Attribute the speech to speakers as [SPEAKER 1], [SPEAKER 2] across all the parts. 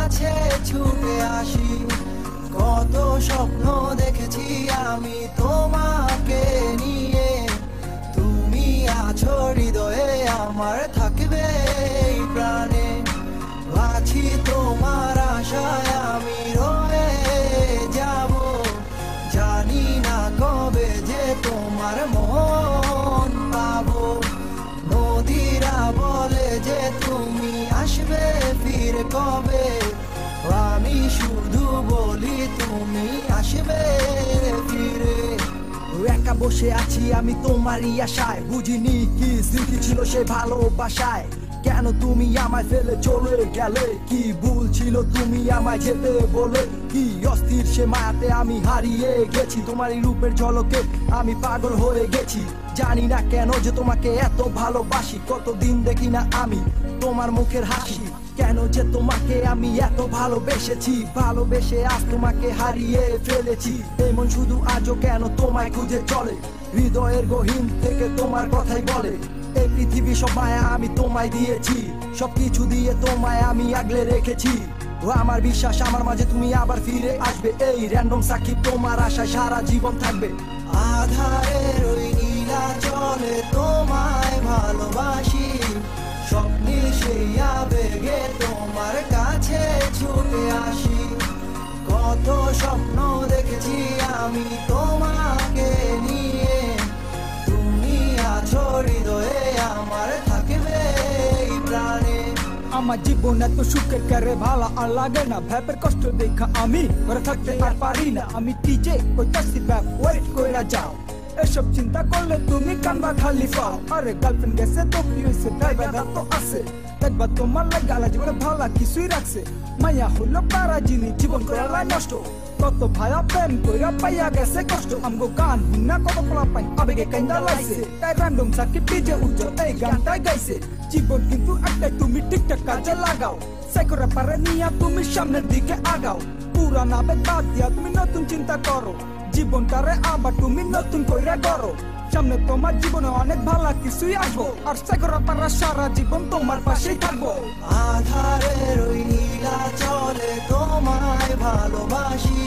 [SPEAKER 1] কাছে ছুটে আসি। কত স্বপ্ন দেখেছি আমি তোমাকে নিয়ে, তুমি আছো হৃদয়ে আমার, থাকবে এই প্রাণে। আছি তোমার আশায় আমি রয়ে যাব, জানি না কবে যে তোমার মন পাবো। নদীরা বলে যে তুমি আসবে ফিরে কবে, আমি শুধু বলি তুমি আসবে ফিরে। একা বসে আছি আমি তোমারই আশায়, বুঝিনি কি স্মৃতি ছিল সে ভালোবাসায়। কেন তুমি আমায় ফেলে চলে গেলে, কি ভুল ছিল তুমি আমায় যেতে বলে। কি অস্থির সে মায়াতে আমি হারিয়ে গেছি, তোমারই রূপের ঝলকে আমি পাগল হয়ে গেছি। জানি না কেন যে তোমাকে এত ভালোবাসি, কতদিন দেখি না আমি তোমার মুখের হাসি। কেন যে তোমাকে আমি এত ভালোবেসেছি, ভালোবেসে আজ তোমাকে হারিয়ে ফেলেছি। এমন শুধু আজও কেন তোমায় খুঁজে চলে, হৃদয়ের গহীন থেকে তোমার কথাই বলে। এই পৃথিবী সব মায়া আমি তোমায় দিয়েছি, সবকিছু দিয়ে তোমায় আমি আগলে রেখেছি। ও আমার বিশ্বাস আমার মাঝে তুমি আবার ফিরে আসবে, এই র্যান্ডম সাকিব তোমার আশায় সারা জীবন থাকবে। আধারের ওই নীলা চলে তোমায় ভালোবাসি, স্বপ্নের সেই আবেগে তোমার কাছে ছুটে আসি। কত স্বপ্ন দেখেছি আমি তোমাকে নিয়ে, তুমি আছো হৃদয়ে আমার, থাকবে এই প্রাণে।
[SPEAKER 2] আমার জীবন এত সুখের করে ভালো আর লাগে না, ভেবের কষ্ট দেখা আমি ঘরে থাকতে আর পারি না। আমি কি যে কইতাছি ব্যাপ ওয়েট কইরা যাও, এসব চিন্তা করলে তুমি কান্না খালি পাও। আরে গার্লফ্রেন্ড গেছে তো কি হয়েছে, ড্রাইভার তো আছে, দেখবা তোমার লাগালা জীবনে ভালো কিছুই রাখছে। মায়া হলো পারা জিনিস জীবন করা নষ্ট, কত ভায়া প্রেম কইরা পাইয়া গেছে কষ্ট। আমগো গান না কত পোলা পাই আবেগে কান্দা লাইছে, তাই র্যান্ডম সাকিব ডিজে উজ্জ্বল এই গানটাই গাইছে। জীবন কিন্তু একটাই, তুমি ঠিকঠাক কাজে লাগাও, সাইকোরা পারে নিয়া তুমি সামনের দিকে আগাও। পুরানা আবেগ বাদ দিয়া তুমি নতুন চিন্তা করো, জীবনটারে আবার তুমি নতুন কইরা করো। সামনে তোমার জীবনে অনেক ভালো কিছুই আসবো, আর সাইকোরা পারা সারা জীবন তোমার পাশেই থাকবো।
[SPEAKER 1] আধারের ওই নীলা চলে তোমায় ভালোবাসি,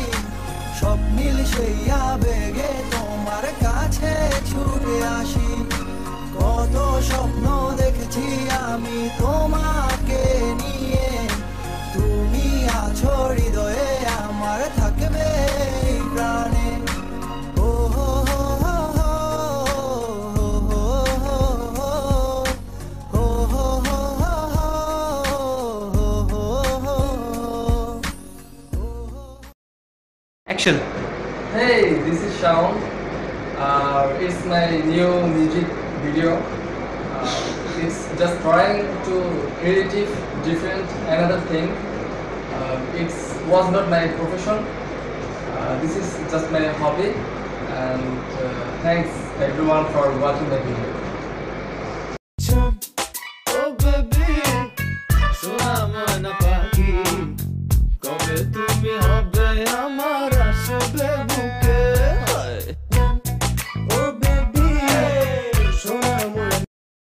[SPEAKER 1] স্বপ্নিল সেই আবেগে তোমার কাছে ছুটে আসি। কত স্বপ্ন দেখেছি আমি তোমাকে নিয়ে, তুমি আছো হৃদয়ে আমার, থাকবে এই প্রাণে। ও হো হো হো হো হো হো হো হো।
[SPEAKER 3] Action.
[SPEAKER 4] Hey, this is Shaun. It's my new music video. It's just trying to creative, different, another thing. It was not my profession. This is just my hobby. And thanks everyone for watching the video.
[SPEAKER 1] Oh baby, সোনা ময়না পাখি, কবে তুমি হবে আমার আসবে।